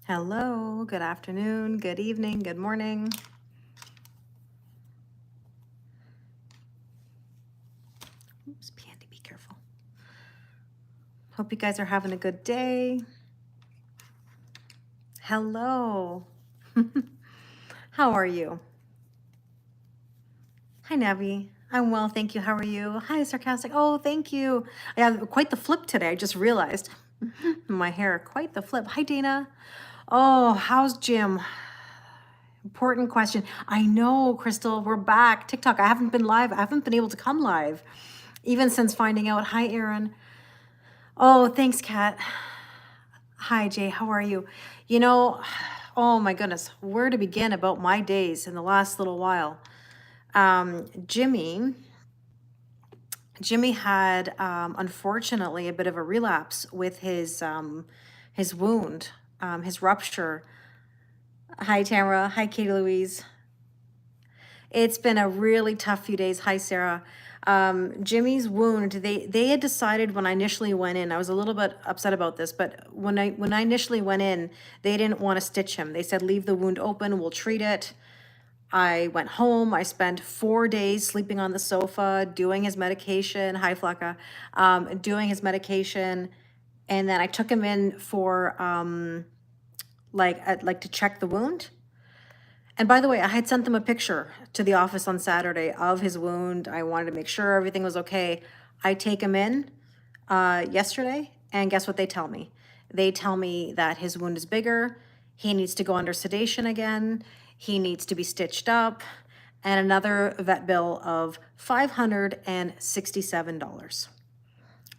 Hello, good afternoon, good evening, good morning. Oops, Pandy, be careful. Hope you guys are having a good day. Hello. How are you? Hi, Nevi. I'm well, thank you. How are you? Hi, Sarcastic. Oh, thank you. I have quite the flip today. I just realized. My hair, quite the flip. Hi, Dana. Oh, how's Jim? Important question. I know, Crystal, we're back. TikTok, I haven't been live. I haven't been able to come live, even since finding out. Hi, Aaron. Oh, thanks, Kat. Hi, Jay. How are you? You know, oh my goodness, where to begin about my days in the last little while? Jimmy had unfortunately a bit of a relapse with his wound, his rupture. Hi, Tamara. Hi, Katie Louise. It's been a really tough few days. Hi, Sarah. Jimmy's wound, they had decided when I initially went in, I was a little bit upset about this, but when I initially went in, they didn't want to stitch him. They said, leave the wound open, we'll treat it. I went home. I spent 4 days sleeping on the sofa, doing his medication. Hi, Flacca. Doing his medication. And then I took him in for like to check the wound. And by the way, I had sent them a picture to the office on Saturday of his wound. I wanted to make sure everything was okay. I take him in yesterday, and guess what they tell me? They tell me that his wound is bigger. He needs to go under sedation again. He needs to be stitched up, and another vet bill of $567.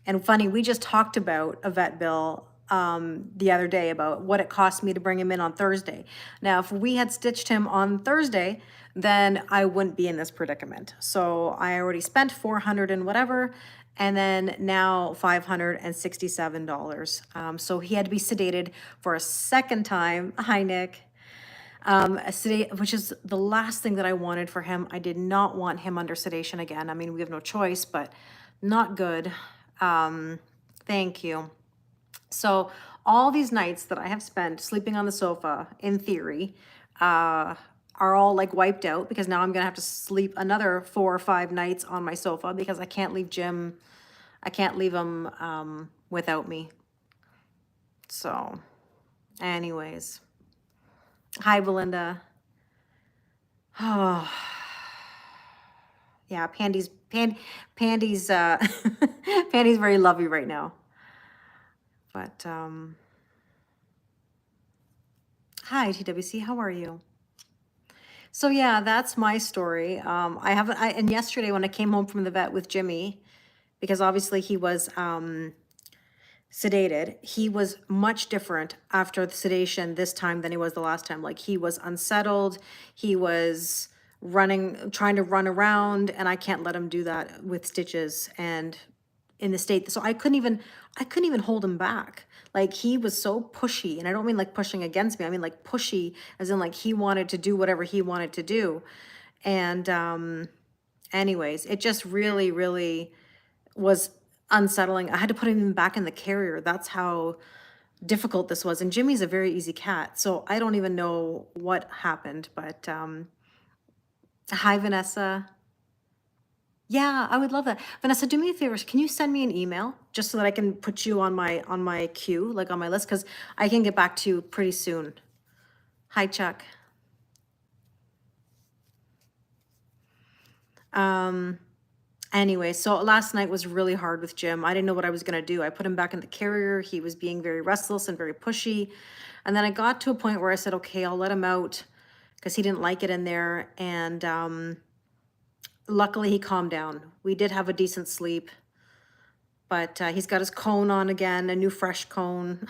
And funny, we just talked about a vet bill the other day about what it cost me to bring him in on Thursday. Now, if we had stitched him on Thursday, then I wouldn't be in this predicament. So I already spent 400 and whatever, and then now $567. So he had to be sedated for a second time. Hi, Nick. Which is the last thing that I wanted for him. I did not want him under sedation again. I mean, we have no choice, but not good. Thank you. So all these nights that I have spent sleeping on the sofa, in theory, are all like wiped out because now I'm gonna have to sleep another 4 or 5 nights on my sofa because I can't leave Jim. I can't leave him without me. So, anyways, hi, Belinda. Oh, yeah, Pandy's Pandy's Pandy's very lovey right now. But hi, TWC, how are you? So yeah, that's my story. And yesterday when I came home from the vet with Jimmy, because obviously he was sedated, he was much different after the sedation this time than he was the last time. Like he was unsettled, he was trying to run around, and I can't let him do that with stitches and in the state. So I couldn't even hold him back. Like he was so pushy, and I don't mean like pushing against me. I mean like pushy as in like he wanted to do whatever he wanted to do. And anyways, it just really, really was unsettling. I had to put him back in the carrier. That's how difficult this was. And Jimmy's a very easy cat, so I don't even know what happened, but hi, Vanessa. Yeah, I would love that. Vanessa, do me a favor. Can you send me an email just so that I can put you on my queue, like on my list, because I can get back to you pretty soon. Hi, Chuck. Anyway, so last night was really hard with Jim. I didn't know what I was gonna do. I put him back in the carrier. He was being very restless and very pushy. And then I got to a point where I said, okay, I'll let him out because he didn't like it in there. And luckily he calmed down. We did have a decent sleep, but he's got his cone on again, a new fresh cone.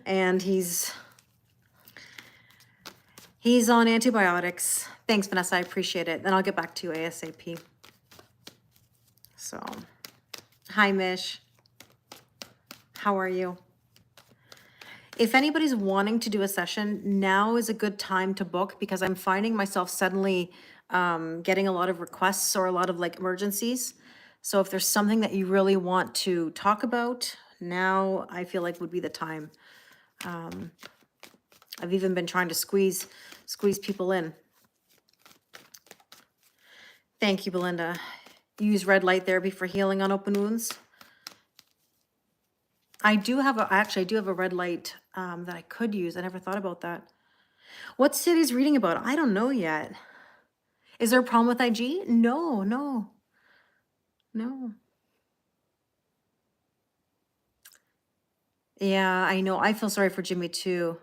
And he's on antibiotics. Thanks, Vanessa, I appreciate it. Then I'll get back to you ASAP. So, hi, Mish. How are you? If anybody's wanting to do a session, now is a good time to book because I'm finding myself suddenly getting a lot of requests or a lot of like emergencies. So if there's something that you really want to talk about, now I feel like would be the time. I've even been trying to squeeze people in. Thank you, Belinda. You use red light therapy for healing on open wounds. I do have I do have a red light that I could use. I never thought about that. What city's reading about? I don't know yet. Is there a problem with IG? No, no, no. Yeah, I know. I feel sorry for Jimmy too.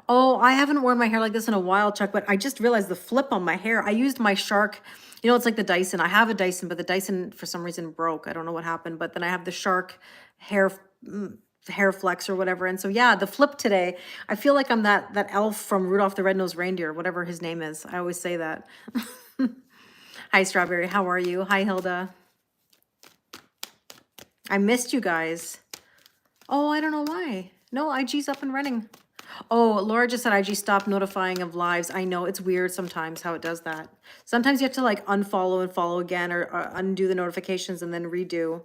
Oh, I haven't worn my hair like this in a while, Chuck, but I just realized the flip on my hair. I used my Shark, it's like the Dyson. I have a Dyson, but the Dyson for some reason broke. I don't know what happened, but then I have the Shark hair hair flex or whatever. And so yeah, the flip today, I feel like I'm that elf from Rudolph the Red-Nosed Reindeer, whatever his name is. I always say that. Hi, Strawberry. How are you? Hi, Hilda. I missed you guys. Oh, I don't know why. No, IG's up and running. Oh, Laura just said IG stopped notifying of lives. I know it's weird sometimes how it does that. Sometimes you have to like unfollow and follow again or undo the notifications and then redo.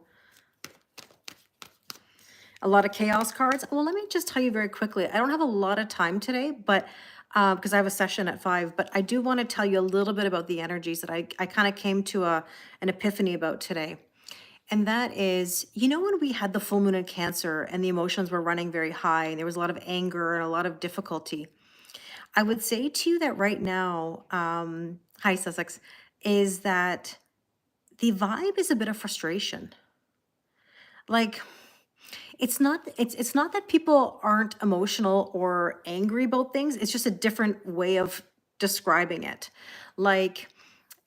A lot of chaos cards. Well, let me just tell you very quickly. I don't have a lot of time today, but because I have a session at 5, but I do want to tell you a little bit about the energies that I kind of came to an epiphany about today. And that is, when we had the full moon in Cancer and the emotions were running very high and there was a lot of anger and a lot of difficulty, I would say to you that right now, hi Sussex, is that the vibe is a bit of frustration. Like, it's not that people aren't emotional or angry about things. It's just a different way of describing it. Like,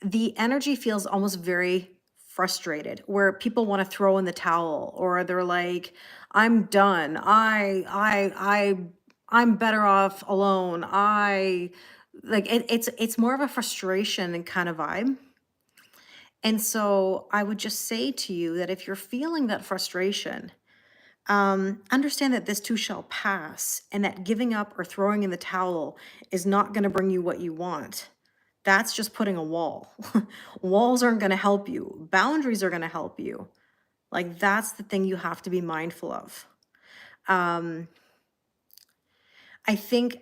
the energy feels almost very frustrated, where people want to throw in the towel, or they're like, I'm done. I'm better off alone. It's more of a frustration and kind of vibe. And so I would just say to you that if you're feeling that frustration, understand that this too shall pass, and that giving up or throwing in the towel is not going to bring you what you want. That's just putting a wall. Walls aren't going to help you. Boundaries are going to help you. Like, that's the thing you have to be mindful of. I think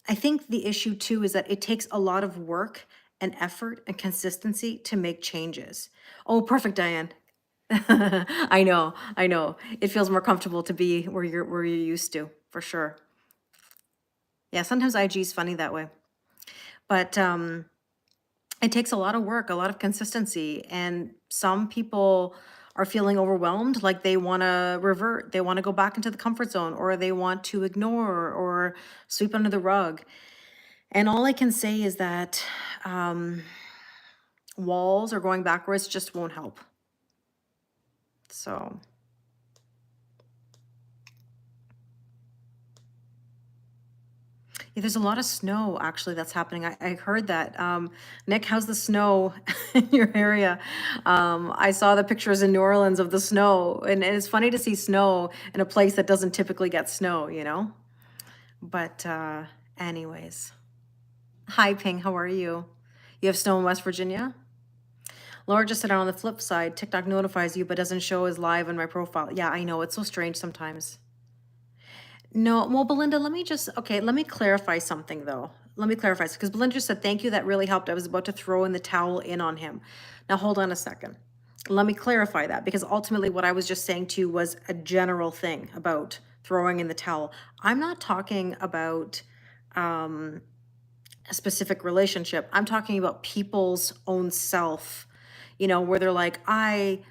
the issue too is that it takes a lot of work and effort and consistency to make changes. Oh, perfect, Diane. I know. It feels more comfortable to be where you're used to, for sure. Yeah, sometimes IG is funny that way. But it takes a lot of work, a lot of consistency, and some people are feeling overwhelmed, like they want to revert, they want to go back into the comfort zone, or they want to ignore or sweep under the rug. And all I can say is that walls or going backwards just won't help. So yeah, there's a lot of snow actually that's happening. I heard that. Nick, how's the snow in your area? I saw the pictures in New Orleans of the snow, and it's funny to see snow in a place that doesn't typically get snow, But anyways. Hi, Ping, how are you? You have snow in West Virginia? Laura just said on the flip side, TikTok notifies you but doesn't show as live on my profile. Yeah, I know, it's so strange sometimes. No, well, Belinda, let me clarify something though. Let me clarify, because Belinda just said, thank you, that really helped. I was about to throw in the towel in on him. Now, hold on a second. Let me clarify that, because ultimately what I was just saying to you was a general thing about throwing in the towel. I'm not talking about a specific relationship. I'm talking about people's own self, where they're like, I'm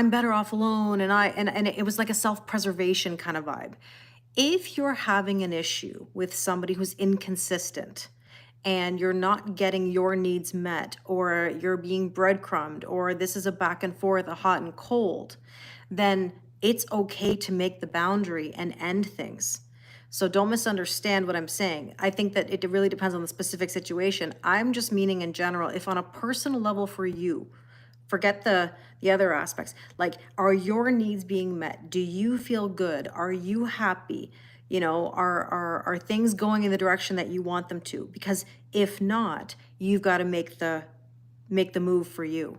better off alone. And it was like a self-preservation kind of vibe. If you're having an issue with somebody who's inconsistent and you're not getting your needs met, or you're being breadcrumbed, or this is a back and forth, a hot and cold, then it's okay to make the boundary and end things. So don't misunderstand what I'm saying. I think that it really depends on the specific situation. I'm just meaning in general, if on a personal level for you, forget the other aspects. Like, are your needs being met? Do you feel good? Are you happy? Are things going in the direction that you want them to? Because if not, you've got to make the move for you.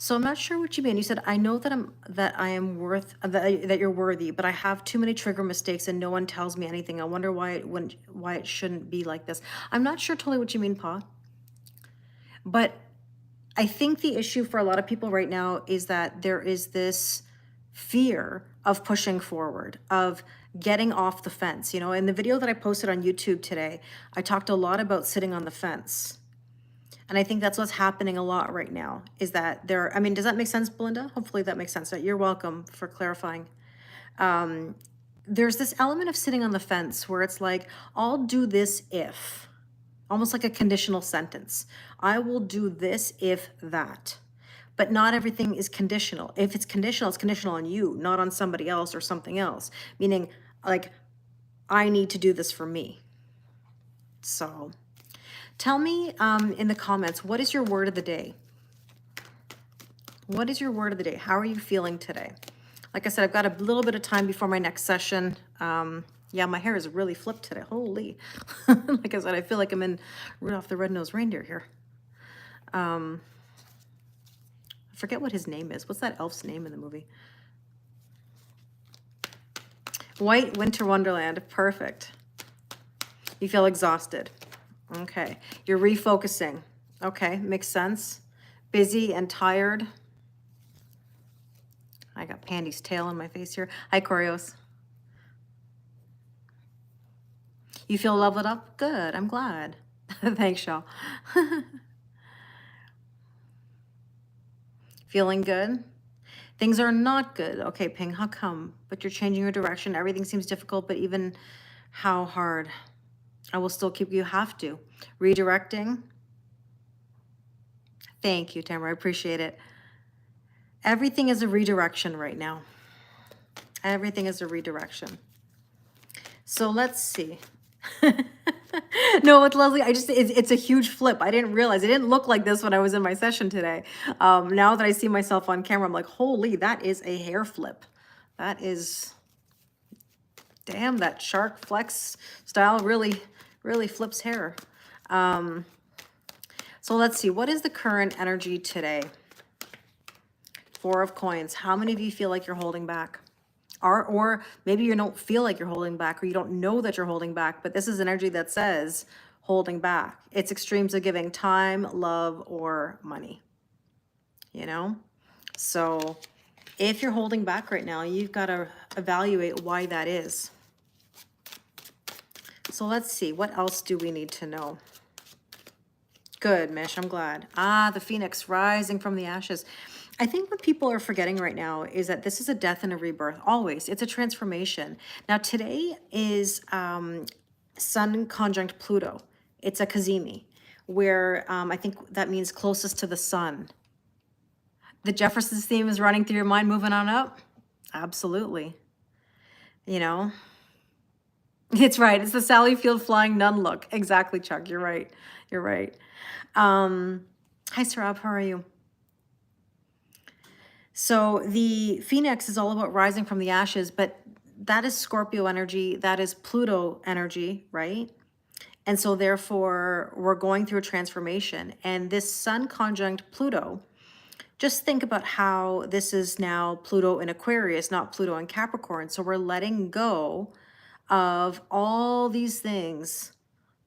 So I'm not sure what you mean. You said, I know that I am worth that you're worthy, but I have too many trigger mistakes and no one tells me anything. I wonder why it shouldn't be like this. I'm not sure totally what you mean, Pa. But I think the issue for a lot of people right now is that there is this fear of pushing forward, of getting off the fence. You know, in the video that I posted on YouTube today, I talked a lot about sitting on the fence. And I think that's what's happening a lot right now is that I mean, does that make sense, Belinda? Hopefully that makes sense. You're welcome for clarifying. There's this element of sitting on the fence where it's like, I'll do this if, almost like a conditional sentence. I will do this if that. But not everything is conditional. If it's conditional on you, not on somebody else or something else. Meaning, like, I need to do this for me. So tell me in the comments, what is your word of the day? What is your word of the day? How are you feeling today? Like I said, I've got a little bit of time before my next session. Yeah, my hair is really flipped today. Holy. Like I said, I feel like I'm in Rudolph the Red-Nosed Reindeer here. I forget what his name is. What's that elf's name in the movie? White Winter Wonderland. Perfect. You feel exhausted. Okay. You're refocusing. Okay. Makes sense. Busy and tired. I got Pandy's tail on my face here. Hi, Corios. You feel leveled up? Good. I'm glad. Thanks, Shaw. Feeling good? Things are not good. Okay, Ping, how come? But you're changing your direction. Everything seems difficult, but even how hard? I will still keep you. Have to. Redirecting. Thank you, Tamara. I appreciate it. Everything is a redirection right now. Everything is a redirection. So let's see. No, with Leslie, it's a huge flip. I didn't realize. It didn't look like this when I was in my session today. Now that I see myself on camera, I'm like, holy, that is a hair flip. That is, damn, that shark flex style really flips hair. So let's see, what is the current energy today? 4 of Coins. How many of you feel like you're holding back? Or maybe you don't feel like you're holding back, or you don't know that you're holding back, but this is energy that says holding back. It's extremes of giving time, love, or money, you know? So if you're holding back right now, you've got to evaluate why that is. So let's see, what else do we need to know? Good, Mish, I'm glad. The Phoenix rising from the ashes. I think what people are forgetting right now is that this is a death and a rebirth, always. It's a transformation. Now, today is Sun conjunct Pluto. It's a Kazemi, where I think that means closest to the sun. The Jefferson's theme is running through your mind, moving on up? Absolutely. You know? It's right. It's the Sally Field flying nun look. Exactly, Chuck. You're right. You're right. Hi, Sarab. How are you? So the Phoenix is all about rising from the ashes, but that is Scorpio energy. That is Pluto energy, right? And so therefore, we're going through a transformation. And this Sun conjunct Pluto, just think about how this is now Pluto in Aquarius, not Pluto in Capricorn. So we're letting go of all these things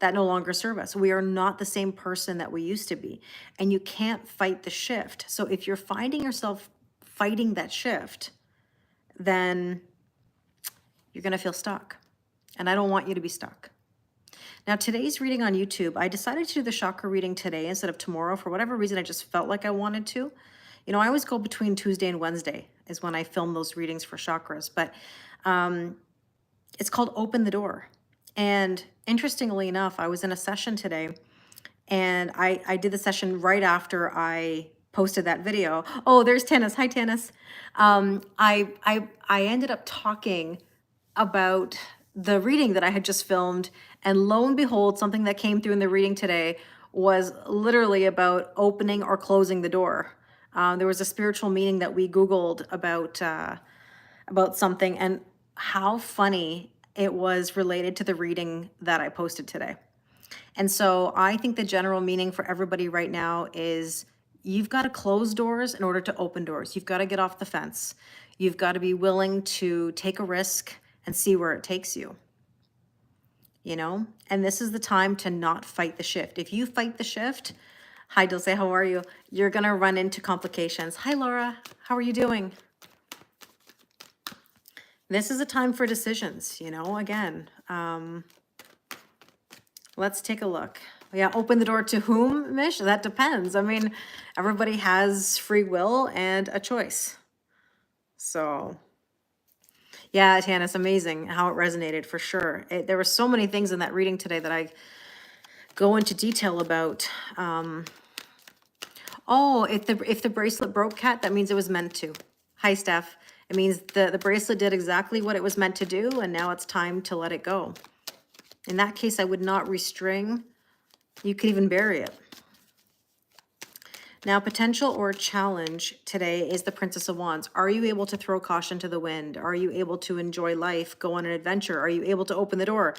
that no longer serve us. We are not the same person that we used to be. And you can't fight the shift. So if you're finding yourself fighting that shift, then you're going to feel stuck. And I don't want you to be stuck. Now, today's reading on YouTube, I decided to do the chakra reading today instead of tomorrow. For whatever reason, I just felt like I wanted to. You know, I always go between Tuesday and Wednesday is when I film those readings for chakras. But it's called Open the Door. And interestingly enough, I was in a session today, and I did the session right after I posted that video. Oh, there's Tennis. Hi, Tennis. I ended up talking about the reading that I had just filmed, and lo and behold, something that came through in the reading today was literally about opening or closing the door. There was a spiritual meaning that we Googled about something, and how funny it was related to the reading that I posted today. And so I think the general meaning for everybody right now is you've got to close doors in order to open doors. You've got to get off the fence. You've got to be willing to take a risk and see where it takes you. You know, and this is the time to not fight the shift. If you fight the shift, hi Dulce, how are you? You're gonna run into complications. Hi Laura, how are you doing? This is a time for decisions, you know, again. Let's take a look. Yeah, open the door to whom, Mish? That depends. I mean, everybody has free will and a choice. So, yeah, Tana, it's amazing how it resonated for sure. There were so many things in that reading today that I go into detail about. Oh, if the bracelet broke, Kat, that means it was meant to. Hi, Steph. It means the bracelet did exactly what it was meant to do, and now it's time to let it go. In that case, I would not restring. You could even bury it. Now, potential or challenge today is the Princess of Wands. Are you able to throw caution to the wind? Are you able to enjoy life, go on an adventure? Are you able to open the door?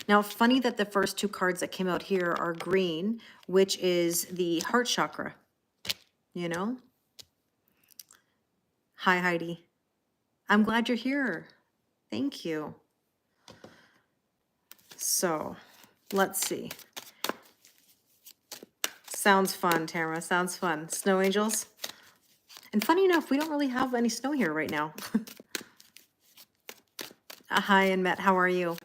Now, funny that the first two cards that came out here are green, which is the heart chakra, you know? Hi, Heidi. I'm glad you're here. Thank you. So, let's see. Sounds fun, Tamara. Sounds fun. Snow angels. And funny enough, we don't really have any snow here right now. Hi, and Met, how are you?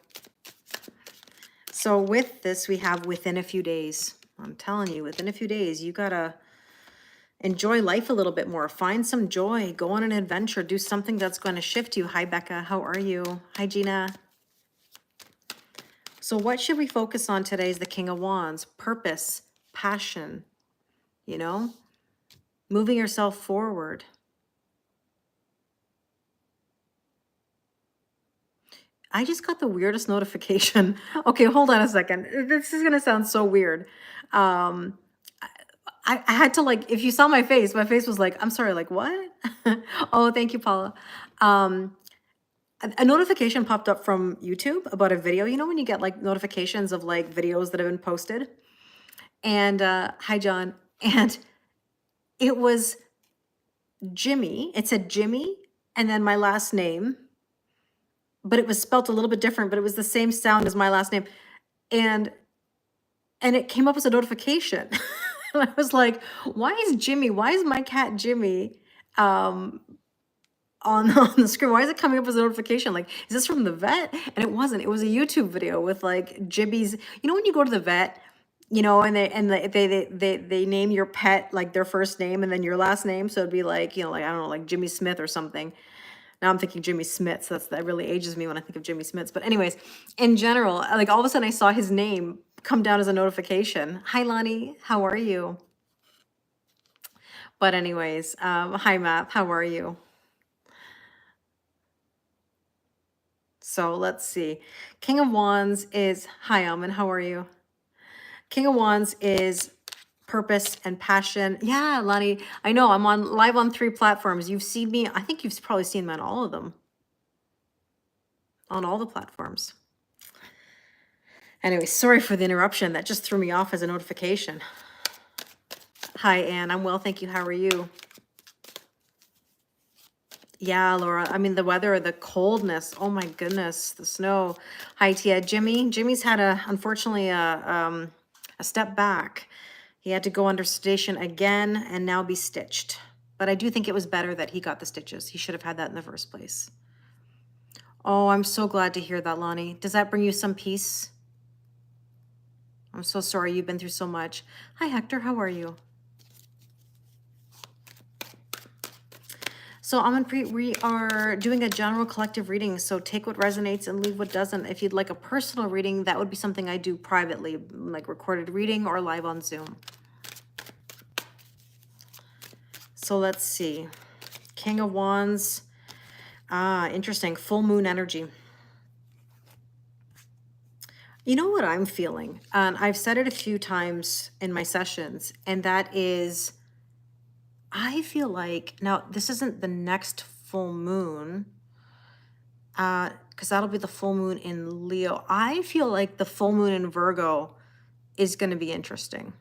So with this, we have within a few days. I'm telling you, within a few days, you gotta enjoy life a little bit more. Find some joy. Go on an adventure. Do something that's going to shift you. Hi, Becca. How are you? Hi, Gina. So what should we focus on today is the King of Wands. Purpose, passion, you know, moving yourself forward. I just got the weirdest notification. Okay, hold on a second. This is going to sound so weird. I had to, like, if you saw my face was like, I'm sorry, like, what? Oh, thank you, Paula. A notification popped up from YouTube about a video. You know when you get like notifications of like videos that have been posted? And hi, John. And it was Jimmy. It said Jimmy and then my last name, but it was spelt a little bit different, but it was the same sound as my last name. And it came up as a notification. And I was like, why is my cat Jimmy on the screen? Why is it coming up as a notification? Like, is this from the vet? And it wasn't. It was a YouTube video with like Jibby's. You know when you go to the vet, you know, and they name your pet like their first name and then your last name. So it'd be like, you know, like I don't know, like Jimmy Smith or something. Now I'm thinking Jimmy Smiths. That really ages me when I think of Jimmy Smiths. But anyways, in general, like all of a sudden I saw his name come down as a notification. Hi, Lonnie. How are you? But anyways, hi, Matt. How are you? So let's see. King of Wands is, hi, Alman. How are you? King of Wands is purpose and passion. Yeah, Lonnie, I know I'm live on 3 platforms. You've seen me. I think you've probably seen me on all of them. On all the platforms. Anyway, sorry for the interruption. That just threw me off as a notification. Hi, Anne. I'm well, thank you. How are you? Yeah, Laura. I mean, the weather, the coldness. Oh my goodness, the snow. Hi, Tia. Jimmy's had unfortunately a step back. He had to go under sedation again and now be stitched. But I do think it was better that he got the stitches. He should have had that in the first place. Oh, I'm so glad to hear that, Lonnie. Does that bring you some peace? I'm so sorry you've been through so much. Hi, Hector. How are you? So Amanpreet, we are doing a general collective reading. So take what resonates and leave what doesn't. If you'd like a personal reading, that would be something I do privately, like recorded reading or live on Zoom. So let's see. King of Wands. Interesting. Full moon energy. You know what I'm feeling? And I've said it a few times in my sessions, and that is, I feel like, now this isn't the next full moon, because that'll be the full moon in Leo. I feel like the full moon in Virgo is going to be interesting.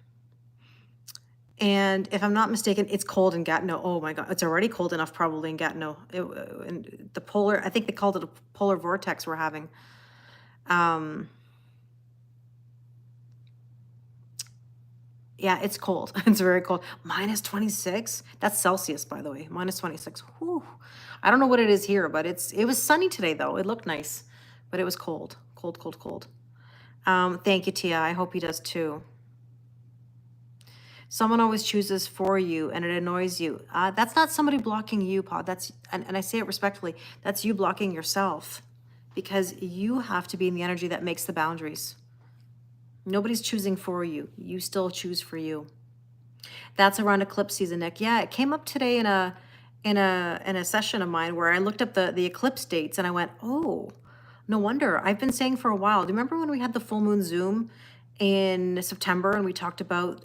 And if I'm not mistaken, it's cold in Gatineau. Oh my God, it's already cold enough probably in Gatineau. And the polar, I think they called it a polar vortex we're having. Yeah, it's cold. It's very cold. Minus 26. That's Celsius, by the way. Minus 26. Whew. I don't know what it is here, but it was sunny today though. It looked nice, but it was cold. Cold, cold, cold. Thank you, Tia. I hope he does too. Someone always chooses for you and it annoys you. That's not somebody blocking you, Pod. That's, and I say it respectfully, that's you blocking yourself because you have to be in the energy that makes the boundaries. Nobody's choosing for you. You still choose for you. That's around eclipse season, Nick. Yeah, it came up today in a session of mine where I looked up the eclipse dates and I went, oh, no wonder. I've been saying for a while. Do you remember when we had the full moon Zoom in September and we talked about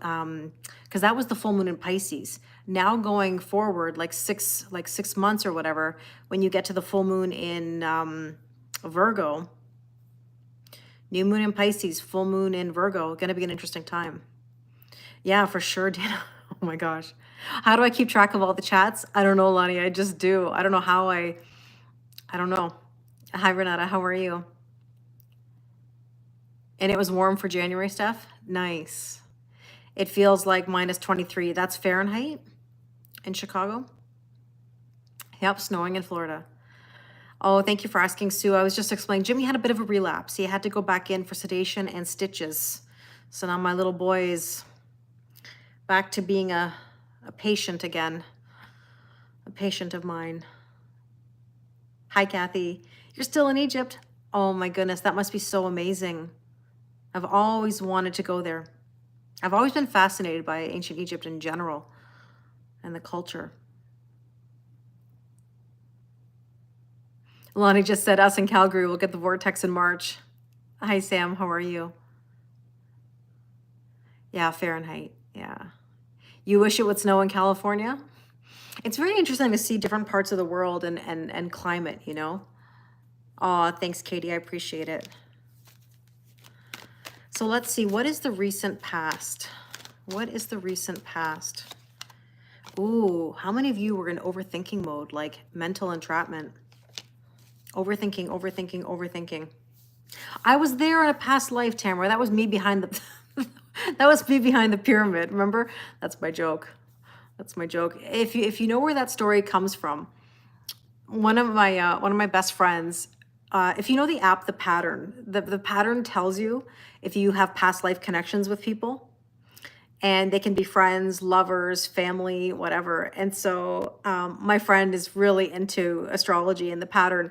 because that was the full moon in Pisces. Now going forward, like six months or whatever, when you get to the full moon in Virgo, new moon in Pisces, full moon in Virgo, gonna be an interesting time. Yeah, for sure, Dana. Oh my gosh. How do I keep track of all the chats? I don't know, Lonnie. I just do. I don't know how I don't know. Hi, Renata. How are you? And it was warm for January, Steph? Nice. It feels like minus 23. That's Fahrenheit in Chicago? Yep, snowing in Florida. Oh, thank you for asking, Sue. I was just explaining. Jimmy had a bit of a relapse. He had to go back in for sedation and stitches. So now my little boy is back to being a patient again, a patient of mine. Hi, Kathy. You're still in Egypt? Oh my goodness, that must be so amazing. I've always wanted to go there. I've always been fascinated by ancient Egypt in general and the culture. Lonnie just said us in Calgary will get the vortex in March. Hi, Sam. How are you? Yeah, Fahrenheit. Yeah. You wish it would snow in California? It's very interesting to see different parts of the world and climate, you know? Oh, thanks, Katie. I appreciate it. So let's see. What is the recent past? What is the recent past? Ooh, how many of you were in overthinking mode, like mental entrapment? Overthinking, overthinking, overthinking. I was there in a past life, Tamara. That was me behind the that was me behind the pyramid. Remember? That's my joke. That's my joke. If you know where that story comes from, one of my best friends, if you know the app, The Pattern, the pattern tells you if you have past life connections with people, and they can be friends, lovers, family, whatever. And so my friend is really into astrology and The Pattern.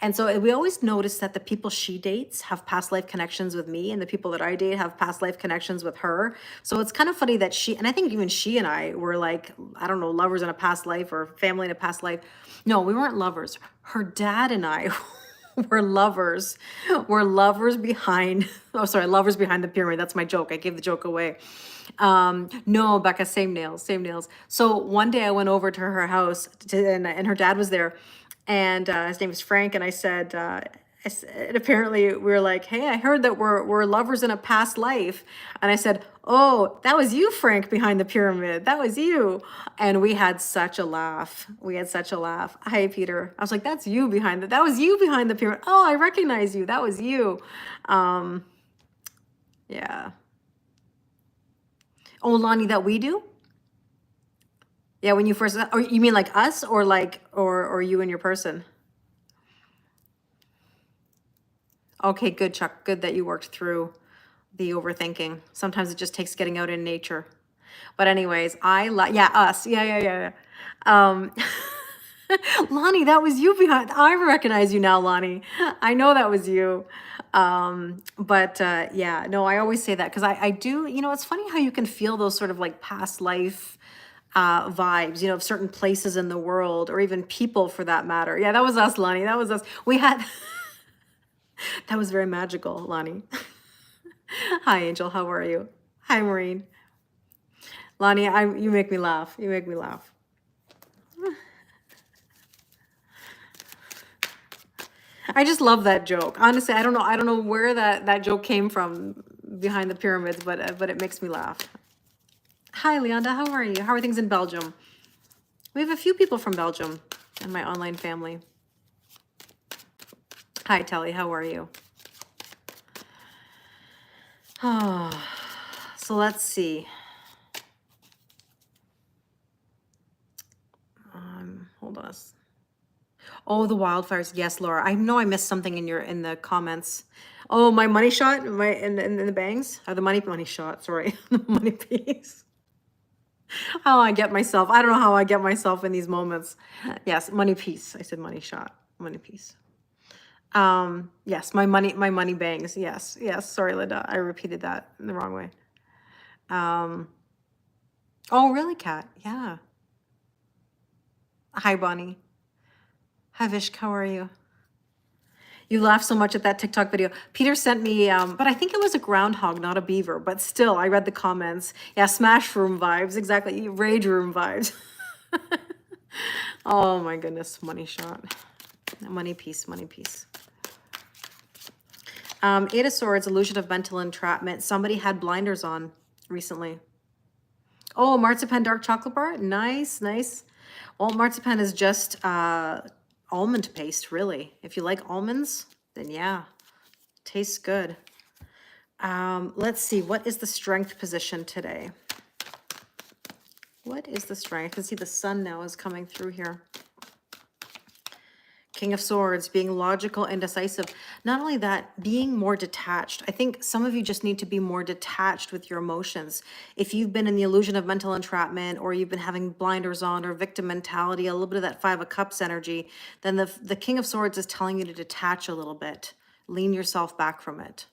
And so we always notice that the people she dates have past life connections with me, and the people that I date have past life connections with her. So it's kind of funny that and I think even she and I were like, I don't know, lovers in a past life or family in a past life. No, we weren't lovers. Her dad and I were lovers. We're lovers behind, lovers behind the pyramid. That's my joke. I gave the joke away. No, Becca, same nails. So one day I went over to her house and her dad was there, and his name is Frank. And I said, and apparently we were like, hey, I heard that we're lovers in a past life. And I said, oh, that was you, Frank, behind the pyramid. That was you. And we had such a laugh. Hi, Peter. I was like, that was you behind the pyramid. Oh, I recognize you. That was you. Yeah. Oh, Lonnie, that we do? Yeah, when you first, or you mean like us or like, or you and your person? Okay, good, Chuck. Good that you worked through the overthinking. Sometimes it just takes getting out in nature. But anyways, yeah, us. Yeah. Lonnie, that was you behind. I recognize you now, Lonnie. I know that was you. Yeah, no, I always say that because I do, you know, it's funny how you can feel those sort of like past life vibes, you know, of certain places in the world or even people for that matter. Yeah, that was us, Lonnie. That was us. We had, that was very magical, Lonnie. Hi, Angel. How are you? Hi, Maureen. Lonnie, you make me laugh. I just love that joke. Honestly, I don't know where that joke came from behind the pyramids, but it makes me laugh. Hi, Leonda. How are you? How are things in Belgium? We have a few people from Belgium in my online family. Hi, Telly. How are you? Oh, so let's see. Hold on. Oh, the wildfires. Yes, Laura. I know I missed something in the comments. Oh, my money shot, my in the bangs. The money shot. Sorry, the money piece. How I get myself. I don't know how I get myself in these moments. Yes, money piece. I said money shot. Money piece. Yes, my money bangs. Yes, yes. Sorry, Linda. I repeated that in the wrong way. Oh, really, Kat? Yeah. Hi, Bonnie. Hi, Vishk. How are you? You laughed so much at that TikTok video. Peter sent me, but I think it was a groundhog, not a beaver. But still, I read the comments. Yeah, smash room vibes. Exactly. Rage room vibes. Oh my goodness. Money shot. Money piece. Money piece. Eight of Swords, illusion of mental entrapment. Somebody had blinders on recently. Oh, marzipan dark chocolate bar. Nice, nice. Well, marzipan is just almond paste, really. If you like almonds, then yeah, tastes good. Let's see, what is the strength position today? What is the strength? I can see the sun now is coming through here. King of Swords, being logical and decisive. Not only that, being more detached. I think some of you just need to be more detached with your emotions. If you've been in the illusion of mental entrapment, or you've been having blinders on, or victim mentality, a little bit of that Five of Cups energy, then the King of Swords is telling you to detach a little bit. Lean yourself back from it.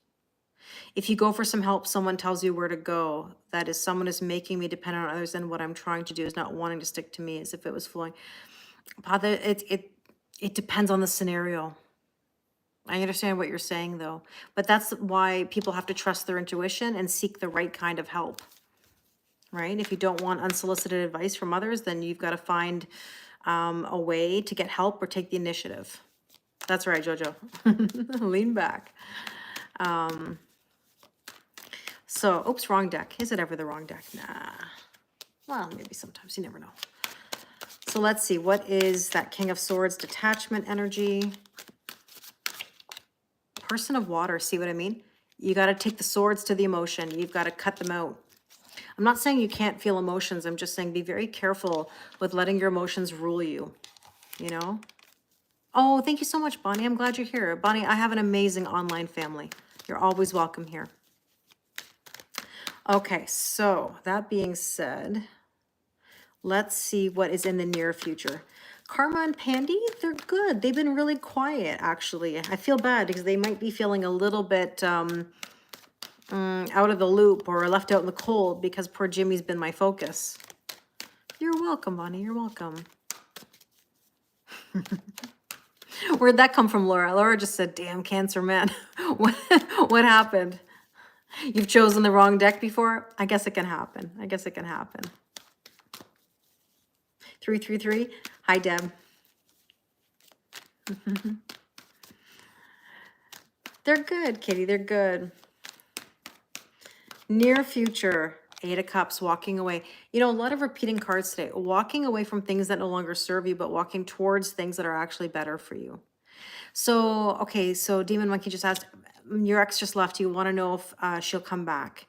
If you go for some help, someone tells you where to go. That is, someone is making me dependent on others, and what I'm trying to do is not wanting to stick to me as if it was flowing. Father, it depends on the scenario. I understand what you're saying, though, but that's why people have to trust their intuition and seek the right kind of help, right? If you don't want unsolicited advice from others, then you've got to find a way to get help or take the initiative. That's right, Jojo. Lean back. So, oops, wrong deck. Is it ever the wrong deck? Nah. Well, maybe sometimes. You never know. So let's see. What is that King of Swords detachment energy? Person of water. See what I mean? You got to take the swords to the emotion. You've got to cut them out. I'm not saying you can't feel emotions. I'm just saying be very careful with letting your emotions rule you. You know? Oh, thank you so much, Bonnie. I'm glad you're here. Bonnie, I have an amazing online family. You're always welcome here. Okay, so that being said, let's see what is in the near future. Karma and Pandy, they're good. They've been really quiet, actually. I feel bad because they might be feeling a little bit out of the loop or left out in the cold because poor Jimmy's been my focus. You're welcome, Bonnie. You're welcome. Where'd that come from, Laura? Laura just said, damn, Cancer man. What happened? You've chosen the wrong deck before? I guess it can happen. I guess it can happen. 333. Hi, Deb. They're good, Kitty. They're good. Near future. Eight of Cups, walking away. You know, a lot of repeating cards today. Walking away from things that no longer serve you, but walking towards things that are actually better for you. So, okay, so Demon Monkey just asked, your ex just left, you want to know if she'll come back.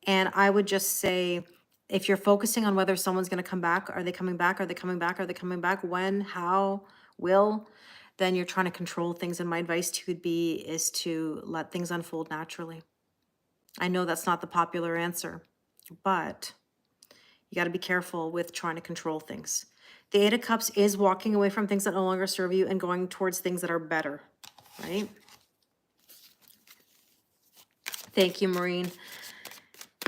And I would just say, if you're focusing on whether someone's going to come back, are they coming back? Are they coming back? Are they coming back? When, how, will, then you're trying to control things. And my advice to you would be is to let things unfold naturally. I know that's not the popular answer, but you got to be careful with trying to control things. The Eight of Cups is walking away from things that no longer serve you and going towards things that are better, right? Thank you, Maureen.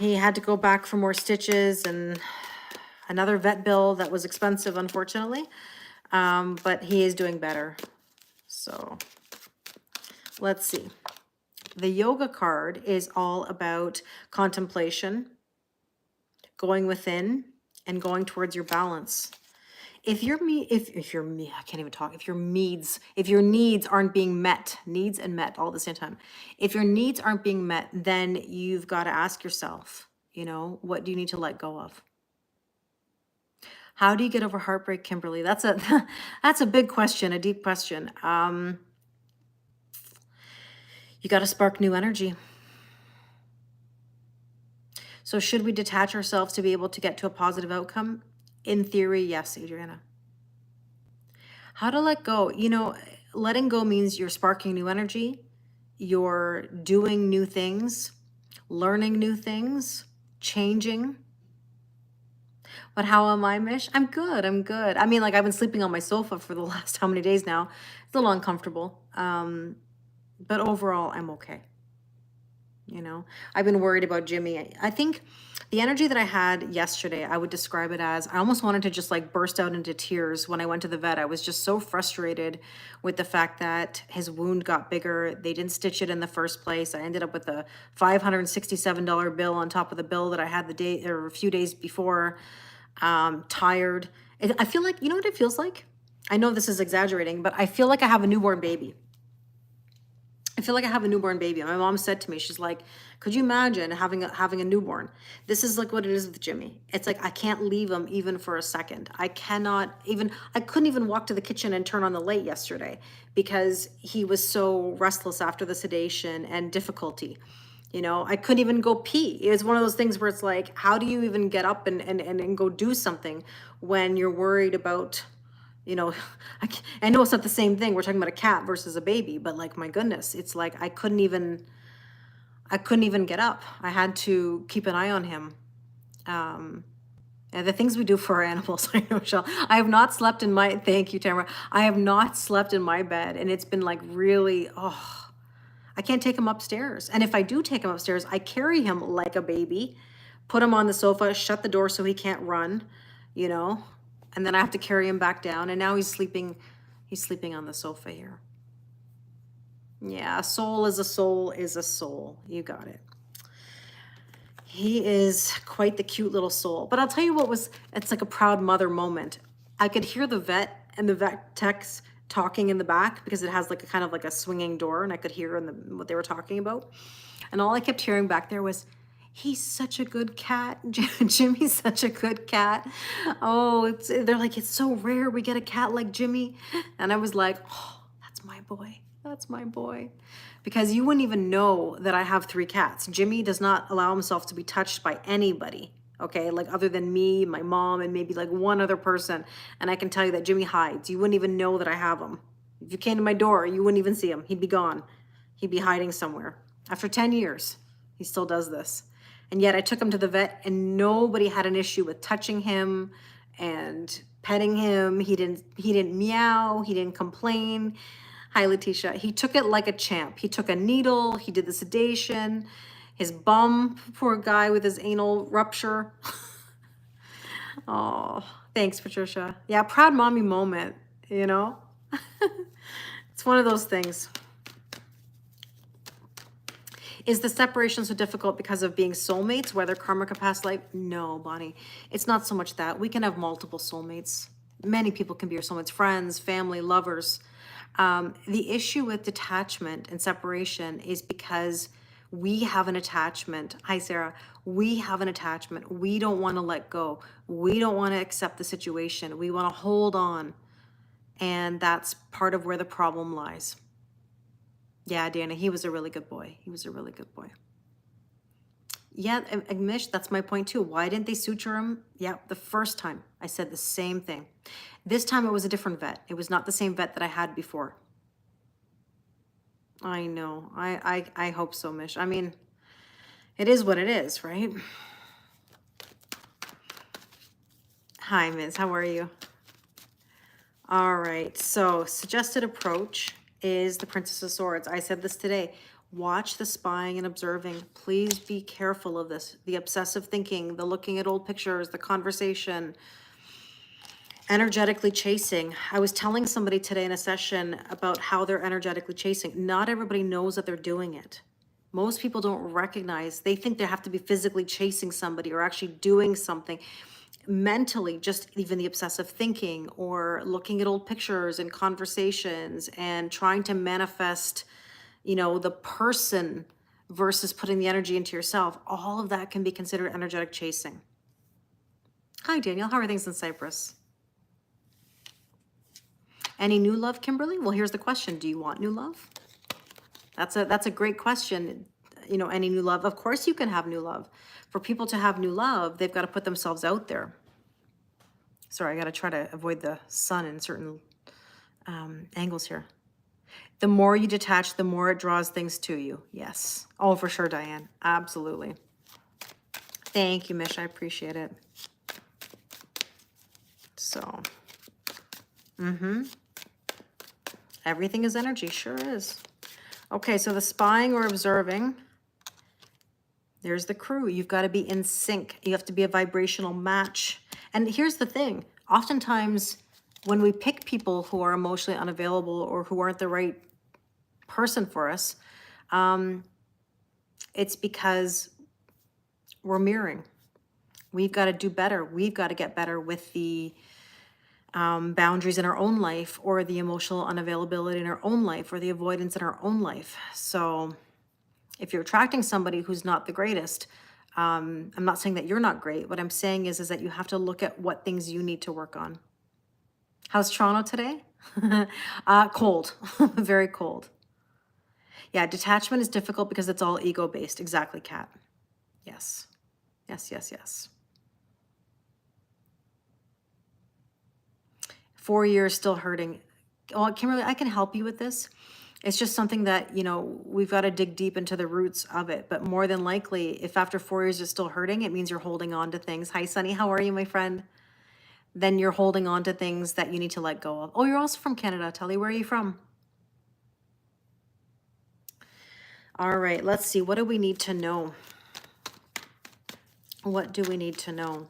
He had to go back for more stitches and another vet bill that was expensive, unfortunately, but he is doing better. So let's see. The Yoga card is all about contemplation, going within, and going towards your balance. If your I can't even talk. If your needs aren't being met, needs and met all at the same time. If your needs aren't being met, then you've got to ask yourself, you know, what do you need to let go of? How do you get over heartbreak, Kimberly? That's a that's a big question, a deep question. You got to spark new energy. So should we detach ourselves to be able to get to a positive outcome? In theory, yes, Adriana. How to let go? You know, letting go means you're sparking new energy, you're doing new things, learning new things, changing. But how am I, Mish? I'm good. I'm good. I mean, like I've been sleeping on my sofa for the last how many days now? It's a little uncomfortable. But overall, I'm okay. You know, I've been worried about Jimmy. I think the energy that I had yesterday, I would describe it as I almost wanted to just like burst out into tears when I went to the vet. I was just so frustrated with the fact that his wound got bigger. They didn't stitch it in the first place. I ended up with a $567 bill on top of the bill that I had the day or a few days before. Tired. I feel like, you know what it feels like? I know this is exaggerating, but I feel like I have a newborn baby. I feel like I have a newborn baby. My mom said to me, she's like, could you imagine having a newborn? This is like what it is with Jimmy. It's like, I can't leave him even for a second. I couldn't even walk to the kitchen and turn on the light yesterday because he was so restless after the sedation and difficulty. You know, I couldn't even go pee. It was one of those things where it's like, how do you even get up and go do something when you're worried about, you know, I know it's not the same thing. We're talking about a cat versus a baby, but like, my goodness, it's like, I couldn't even get up. I had to keep an eye on him. And the things we do for our animals, I know, Michelle. I have not slept in my, thank you, Tamara. I have not slept in my bed, and it's been like really, I can't take him upstairs. And if I do take him upstairs, I carry him like a baby, put him on the sofa, shut the door so he can't run, you know, and then I have to carry him back down. And now he's sleeping on the sofa here. Yeah, a soul is a soul is a soul. You got it. He is quite the cute little soul. But I'll tell you it's like a proud mother moment. I could hear the vet and the vet techs talking in the back because it has like a kind of like a swinging door, and I could hear what they were talking about. And all I kept hearing back there was, he's such a good cat. Jimmy's such a good cat. Oh, they're like, it's so rare we get a cat like Jimmy. And I was like, oh, that's my boy. That's my boy. Because you wouldn't even know that I have 3 cats. Jimmy does not allow himself to be touched by anybody. Okay, like other than me, my mom, and maybe like one other person. And I can tell you that Jimmy hides. You wouldn't even know that I have him. If you came to my door, you wouldn't even see him. He'd be gone. He'd be hiding somewhere. After 10 years, he still does this. And yet I took him to the vet and nobody had an issue with touching him and petting him. He didn't meow. He didn't complain. Hi, Letitia. He took it like a champ. He took a needle. He did the sedation. His bum, poor guy with his anal rupture. Oh, thanks, Patricia. Yeah, proud mommy moment, you know? It's one of those things. Is the separation so difficult because of being soulmates, whether karmic or past life? No, Bonnie. It's not so much that. We can have multiple soulmates. Many people can be your soulmates, friends, family, lovers. The issue with detachment and separation is because we have an attachment. Hi, Sarah. We have an attachment. We don't want to let go. We don't want to accept the situation. We want to hold on. And that's part of where the problem lies. Yeah, Dana, he was a really good boy. He was a really good boy. Yeah, Mish, that's my point too. Why didn't they suture him? Yeah, the first time I said the same thing. This time it was a different vet. It was not the same vet that I had before. I know. I hope so, Mish. I mean, it is what it is, right? Hi, Ms. How are you? All right. So, suggested approach is the Princess of Swords. I said this today. Watch the spying and observing. Please be careful of this. The obsessive thinking, the looking at old pictures, the conversation, energetically chasing. I was telling somebody today in a session about how they're energetically chasing. Not everybody knows that they're doing it. Most people don't recognize. They think they have to be physically chasing somebody or actually doing something. Mentally, just even the obsessive thinking or looking at old pictures and conversations and trying to manifest, you know, the person versus putting the energy into yourself, all of that can be considered energetic chasing. Hi, Daniel. How are things in Cyprus? Any new love, Kimberly? Well, here's the question. Do you want new love? That's a great question. You know, any new love? Of course you can have new love. For people to have new love, they've got to put themselves out there. Sorry, I got to try to avoid the sun in certain angles here. The more you detach, the more it draws things to you. Yes. Oh, for sure, Diane. Absolutely. Thank you, Mish. I appreciate it. So, everything is energy. Sure is. Okay, so the spying or observing, there's the crew. You've got to be in sync. You have to be a vibrational match. And here's the thing. Oftentimes, when we pick people who are emotionally unavailable or who aren't the right person for us, it's because we're mirroring. We've got to do better. We've got to get better with the boundaries in our own life, or the emotional unavailability in our own life, or the avoidance in our own life. So if you're attracting somebody who's not the greatest, I'm not saying that you're not great. What I'm saying is that you have to look at what things you need to work on. How's Toronto today? Cold, very cold. Yeah, detachment is difficult because it's all ego-based. Exactly, Kat. Yes, yes, yes, yes. 4 years still hurting. Oh, Kimberly, I can help you with this. It's just something that, you know, we've got to dig deep into the roots of it. But more than likely, if after 4 years it's still hurting, it means you're holding on to things. Hi, Sunny. How are you, my friend? Then you're holding on to things that you need to let go of. Oh, you're also from Canada. Telly, where are you from? All right, let's see. What do we need to know? What do we need to know?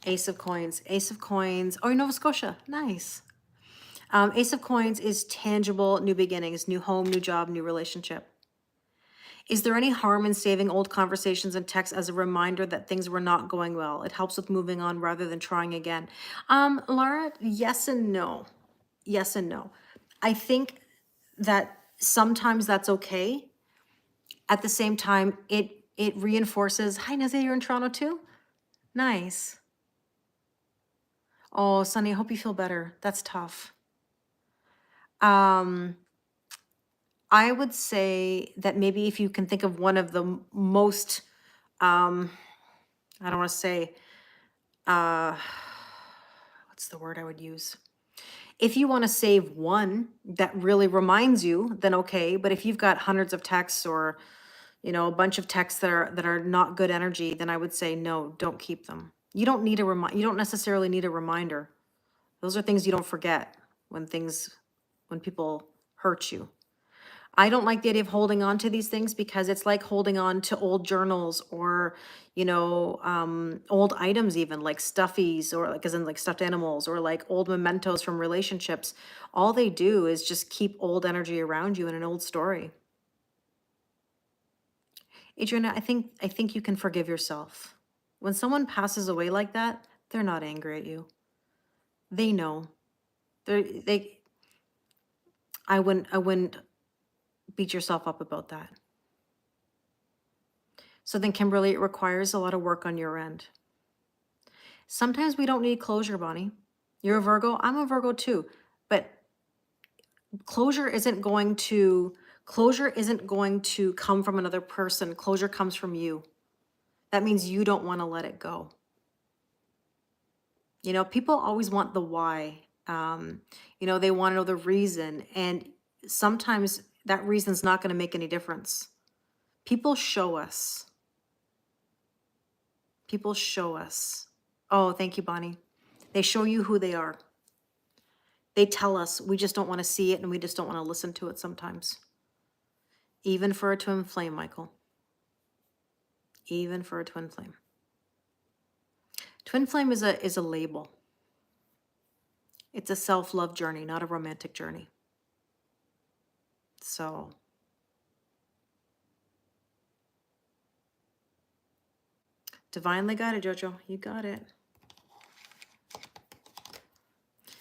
Ace of Coins. Ace of Coins. Oh, Nova Scotia. Nice. Ace of Coins is tangible, new beginnings, new home, new job, new relationship. Is there any harm in saving old conversations and texts as a reminder that things were not going well? It helps with moving on rather than trying again. Laura, yes and no. Yes and no. I think that sometimes that's okay. At the same time, it reinforces, hi, Nazia, you're in Toronto too? Nice. Oh, Sunny, I hope you feel better. That's tough. I would say that maybe if you can think of one of the most, I don't want to say, what's the word I would use? If you want to save one that really reminds you, then okay. But if you've got hundreds of texts, or, you know, a bunch of texts that are not good energy, then I would say no, don't keep them. You don't need you don't necessarily need a reminder. Those are things you don't forget when people hurt you. I don't like the idea of holding on to these things, because it's like holding on to old journals, or, you know, old items, even like stuffies, or like, as in like stuffed animals, or like old mementos from relationships. All they do is just keep old energy around you in an old story. Adriana, I think you can forgive yourself. When someone passes away like that, they're not angry at you. They know. I wouldn't beat yourself up about that. So then, Kimberly, it requires a lot of work on your end. Sometimes we don't need closure, Bonnie. You're a Virgo. I'm a Virgo too. But closure isn't going to come from another person. Closure comes from you. That means you don't want to let it go. You know, people always want the why. You know, they want to know the reason. And sometimes that reason's not going to make any difference. People show us. People show us. Oh, thank you, Bonnie. They show you who they are. They tell us. We just don't want to see it, and we just don't want to listen to it sometimes. Even for a twin flame, Michael. Even for a twin flame. Twin flame is a label. It's a self-love journey, not a romantic journey. So divinely guided, Jojo. You got it.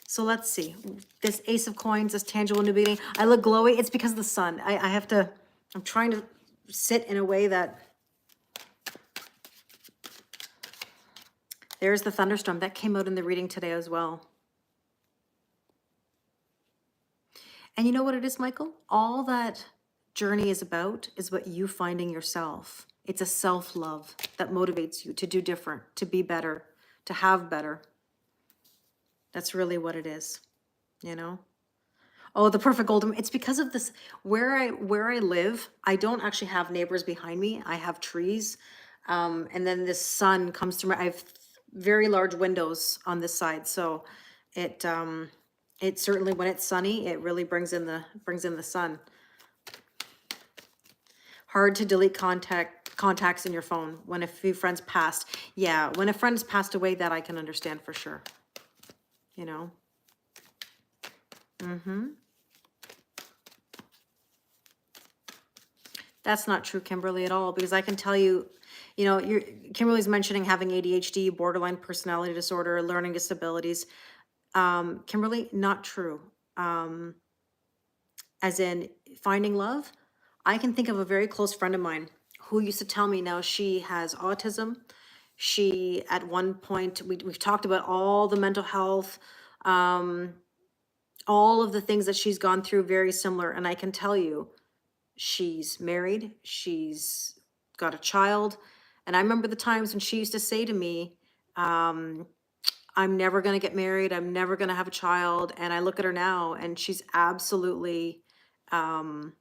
So let's see. This Ace of Coins, this tangible new beginning. I look glowy. It's because of the sun. I'm trying to sit in a way that There's the thunderstorm. That came out in the reading today as well. And you know what it is, Michael? All that journey is about you finding yourself. It's a self-love that motivates you to do different, to be better, to have better. That's really what it is, you know? Oh, the perfect golden. It's because of this, where I live, I don't actually have neighbors behind me. I have trees. And then the sun comes through I have very large windows on this side. So it certainly, when it's sunny, it really brings in the sun. Hard to delete contacts in your phone when a few friends passed. Yeah, when a friend's passed away, that I can understand for sure. You know? That's not true, Kimberly, at all, because I can tell you, you know, Kimberly's mentioning having ADHD, borderline personality disorder, learning disabilities. Kimberly, not true. As in finding love, I can think of a very close friend of mine who used to tell me now she has autism. She, at one point, we've talked about all the mental health, all of the things that she's gone through, very similar. And I can tell you, she's married, she's got a child. And I remember the times when she used to say to me, I'm never going to get married. I'm never going to have a child. And I look at her now and she's absolutely, you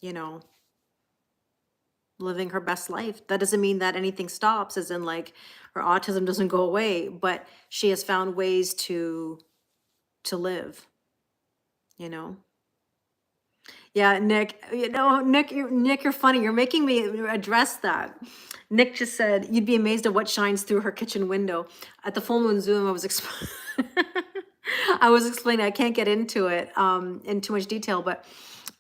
know, living her best life. That doesn't mean that anything stops, as in like her autism doesn't go away, but she has found ways to live, you know? Yeah, Nick, you know, Nick, you're funny. You're making me address that. Nick just said, you'd be amazed at what shines through her kitchen window. At the full moon Zoom, I was explaining, I can't get into it in too much detail, but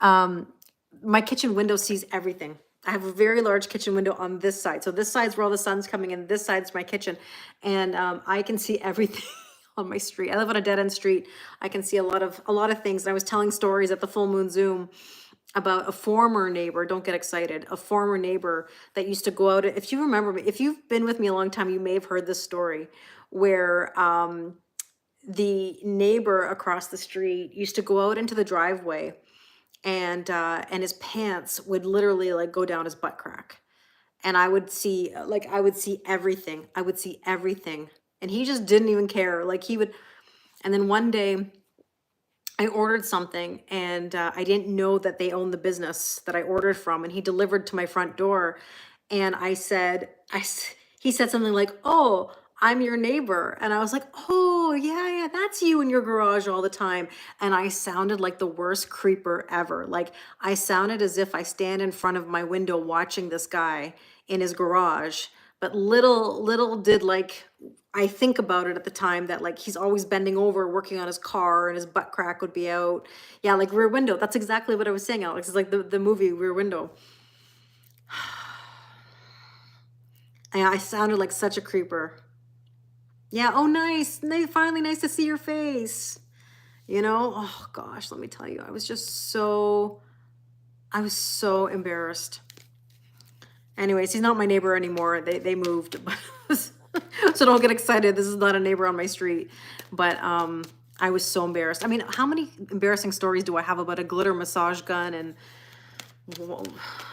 my kitchen window sees everything. I have a very large kitchen window on this side. So this side's where all the sun's coming in. This side's my kitchen. And I can see everything on my street. I live on a dead end street. I can see a lot of things. And I was telling stories at the full moon Zoom about a former neighbor. Don't get excited. A former neighbor that used to go out. If you remember me, if you've been with me a long time, you may have heard this story where the neighbor across the street used to go out into the driveway, and his pants would literally like go down his butt crack. And I would see everything. I would see everything. And he just didn't even care. Like he would, and then one day I ordered something and I didn't know that they owned the business that I ordered from, and he delivered to my front door. And he said something like, "Oh, I'm your neighbor." And I was like, "Oh, yeah, that's you in your garage all the time." And I sounded like the worst creeper ever. Like I sounded as if I stand in front of my window watching this guy in his garage. But little did like I think about it at the time that like he's always bending over working on his car and his butt crack would be out. Yeah, like Rear Window. That's exactly what I was saying, Alex. It's like the movie Rear Window. And I sounded like such a creeper. Yeah, oh nice. Finally nice to see your face. You know? Oh gosh, let me tell you. I was so embarrassed. Anyways, he's not my neighbor anymore. They moved. So don't get excited. This is not a neighbor on my street. But I was so embarrassed. I mean, how many embarrassing stories do I have about a glitter massage gun and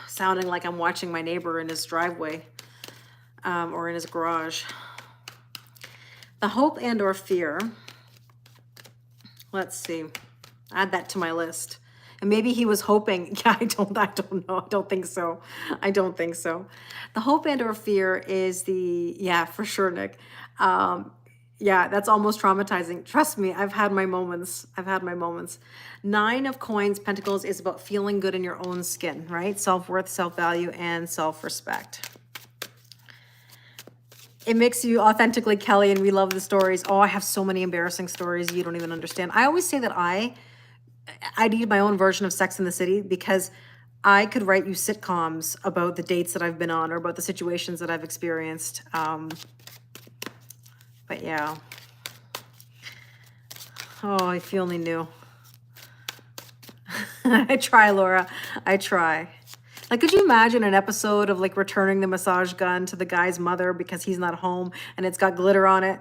sounding like I'm watching my neighbor in his driveway or in his garage? The hope and or fear. Let's see. Add that to my list. And maybe he was hoping. Yeah, I don't know. I don't think so. The hope and or fear is yeah, for sure, Nick. Yeah, that's almost traumatizing. Trust me, I've had my moments. 9 of Coins, Pentacles is about feeling good in your own skin, right? Self-worth, self-value, and self-respect. It makes you authentically Kelly, and we love the stories. Oh, I have so many embarrassing stories you don't even understand. I always say that I need my own version of Sex in the City, because I could write you sitcoms about the dates that I've been on or about the situations that I've experienced. But yeah. Oh, if you only knew. I try, Laura. I try. Like, could you imagine an episode of like returning the massage gun to the guy's mother because he's not home and it's got glitter on it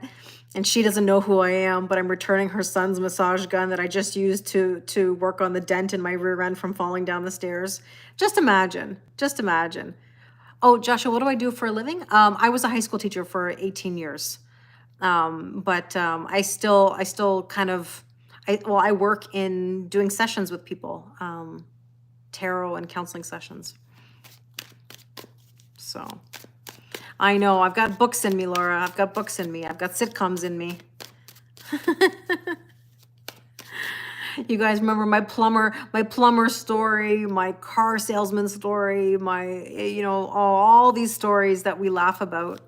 and she doesn't know who I am, but I'm returning her son's massage gun that I just used to work on the dent in my rear end from falling down the stairs. Just imagine, just imagine. Oh, Joshua, what do I do for a living? I was a high school teacher for 18 years. But I still kind of, I work in doing sessions with people, tarot and counseling sessions. So I know I've got books in me, Laura. I've got books in me. I've got sitcoms in me. You guys remember my plumber story, my car salesman story, my, you know, all these stories that we laugh about,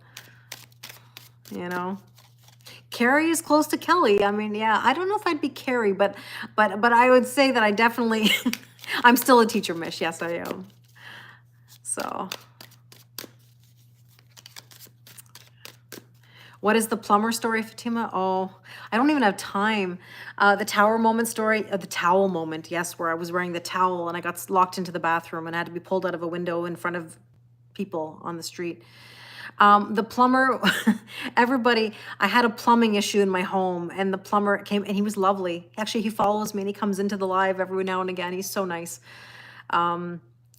you know. Carrie is close to Kelly. I mean, yeah, I don't know if I'd be Carrie, but I would say that I definitely, I'm still a teacher, Mish. Yes, I am. So, what is the plumber story, Fatima? Oh, I don't even have time. The tower moment story, the towel moment, yes, where I was wearing the towel and I got locked into the bathroom and had to be pulled out of a window in front of people on the street. The plumber, everybody, I had a plumbing issue in my home and the plumber came and he was lovely. Actually, he follows me and he comes into the live every now and again. He's so nice.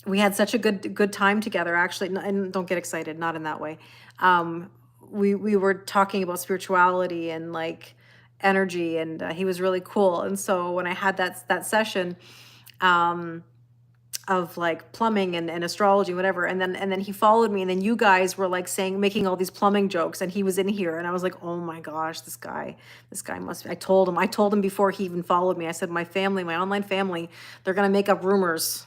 We had such a good time together, actually, and don't get excited, not in that way. We were talking about spirituality and like energy and he was really cool. And so when I had that session, of like plumbing and astrology, whatever. And then he followed me and then you guys were like making all these plumbing jokes and he was in here and I was like, oh my gosh, this guy must be, I told him before he even followed me, I said, my online family, they're going to make up rumors.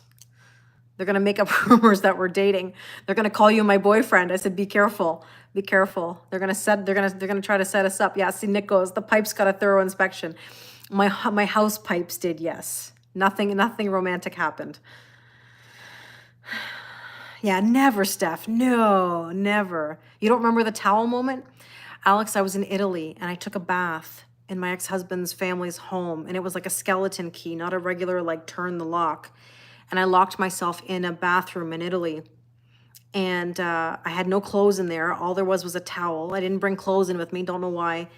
They're going to make up rumors that we're dating. They're going to call you my boyfriend. I said, be careful. Be careful. They're going to try to set us up. Yeah. See, Nick goes, the pipes got a thorough inspection. My house pipes did. Yes. Nothing romantic happened. Yeah, never, Steph. No, never. You don't remember the towel moment? Alex, I was in Italy and I took a bath in my ex-husband's family's home and it was like a skeleton key, not a regular like turn the lock. And I locked myself in a bathroom in Italy and I had no clothes in there. All there was a towel. I didn't bring clothes in with me, don't know why.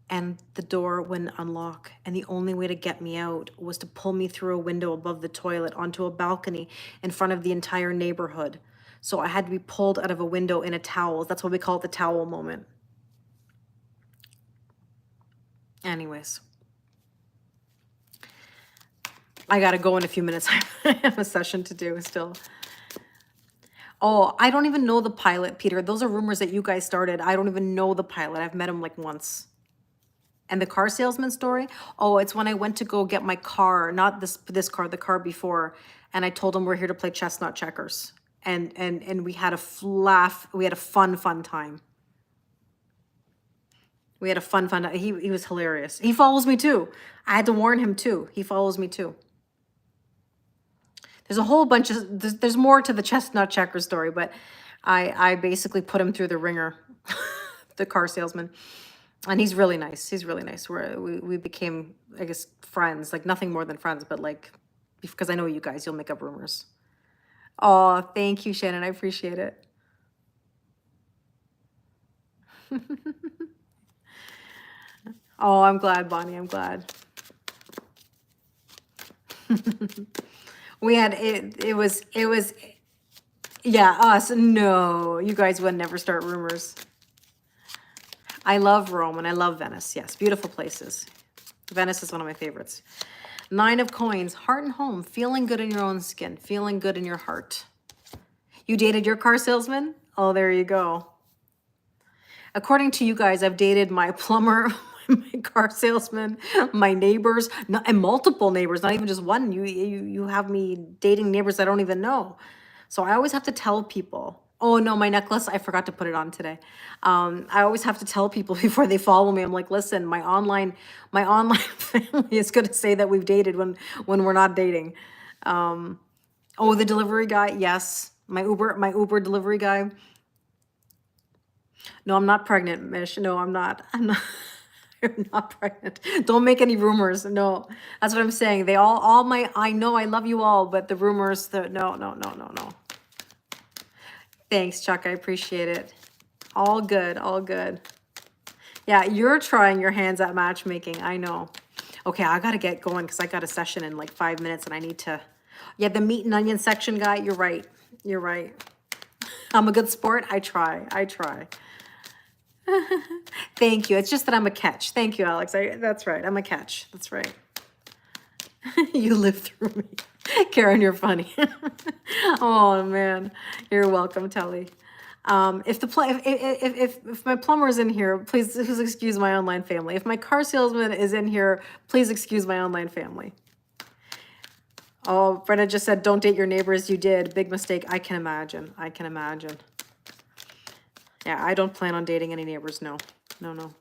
And the door wouldn't unlock. And the only way to get me out was to pull me through a window above the toilet onto a balcony in front of the entire neighborhood. So I had to be pulled out of a window in a towel. That's what we call it, the towel moment. Anyways. I got to go in a few minutes. I have a session to do still. Oh, I don't even know the pilot, Peter. Those are rumors that you guys started. I don't even know the pilot. I've met him like once. And the car salesman story? Oh, it's when I went to go get my car, not this car, the car before. And I told him we're here to play chestnut checkers. And we had a laugh. We had a fun time. We had a fun time. He was hilarious. He follows me too. I had to warn him too. He follows me too. There's a whole bunch of, there's more to the chestnut checker story, but I basically put him through the ringer, the car salesman. And he's really nice. He's really nice. We became, I guess, friends, like nothing more than friends, but like, because I know you guys, you'll make up rumors. Oh, thank you, Shannon. I appreciate it. Oh, I'm glad, Bonnie. I'm glad. We had, it was, yeah, us. No, you guys would never start rumors. I love Rome and I love Venice. Yes, beautiful places. Venice is one of my favorites. 9 of coins, heart and home, feeling good in your own skin, feeling good in your heart. You dated your car salesman? Oh, there you go. According to you guys, I've dated my plumber, my car salesman, my neighbors, and multiple neighbors, not even just one. You have me dating neighbors I don't even know. So I always have to tell people. Oh no, my necklace, I forgot to put it on today. I always have to tell people before they follow me. I'm like, listen, my online family is going to say that we've dated when we're not dating. Oh, the delivery guy, yes. My Uber delivery guy. No, I'm not pregnant, Mish. No, I'm not. I'm not pregnant. Don't make any rumors. No, that's what I'm saying. They all my, I know I love you all, but the rumors, no. Thanks, Chuck. I appreciate it. All good, all good. Yeah, you're trying your hands at matchmaking. I know. Okay, I gotta get going because I got a session in like 5 minutes and I need to. Yeah, the meat and onion section guy, you're right. You're right. I'm a good sport. I try. I try. Thank you. It's just that I'm a catch. Thank you, Alex. That's right. I'm a catch. That's right. You lived through me. Karen, you're funny. Oh man, you're welcome, Telly. If my plumber's in here, please excuse my online family. If my car salesman is in here, please excuse my online family. Oh, Brenda just said, don't date your neighbors. You did. Big mistake. I can imagine. I can imagine. Yeah, I don't plan on dating any neighbors. No, no, no.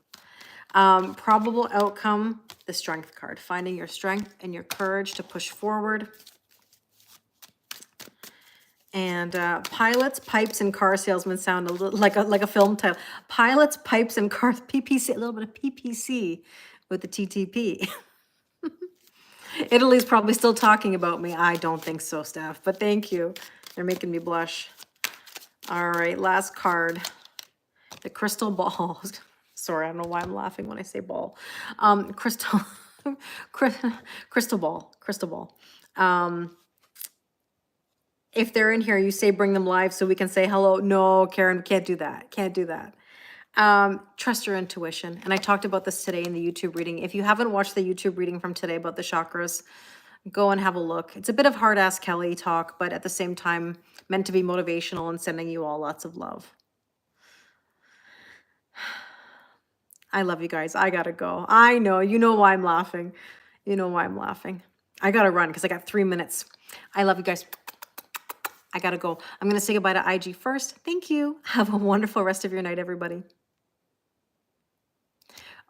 Probable outcome, the strength card. Finding your strength and your courage to push forward. And pilots, pipes, and car salesmen sound a little like a film title. Pilots, pipes, and cars, PPC, a little bit of PPC with the TTP. Italy's probably still talking about me. I don't think so, Steph, but thank you. They're making me blush. All right, last card. The crystal ball. Sorry, I don't know why I'm laughing when I say ball. Crystal ball. If they're in here, you say bring them live so we can say hello. No, Karen, can't do that. Can't do that. Trust your intuition. And I talked about this today in the YouTube reading. If you haven't watched the YouTube reading from today about the chakras, go and have a look. It's a bit of hard ass Kelly talk, but at the same time, meant to be motivational and sending you all lots of love. I love you guys. I gotta go. I know. You know why I'm laughing. You know why I'm laughing. I gotta run because I got 3 minutes. I love you guys. I gotta go. I'm gonna say goodbye to IG first. Thank you. Have a wonderful rest of your night, everybody.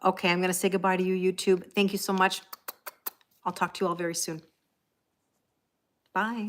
Okay, I'm gonna say goodbye to you, YouTube. Thank you so much. I'll talk to you all very soon. Bye.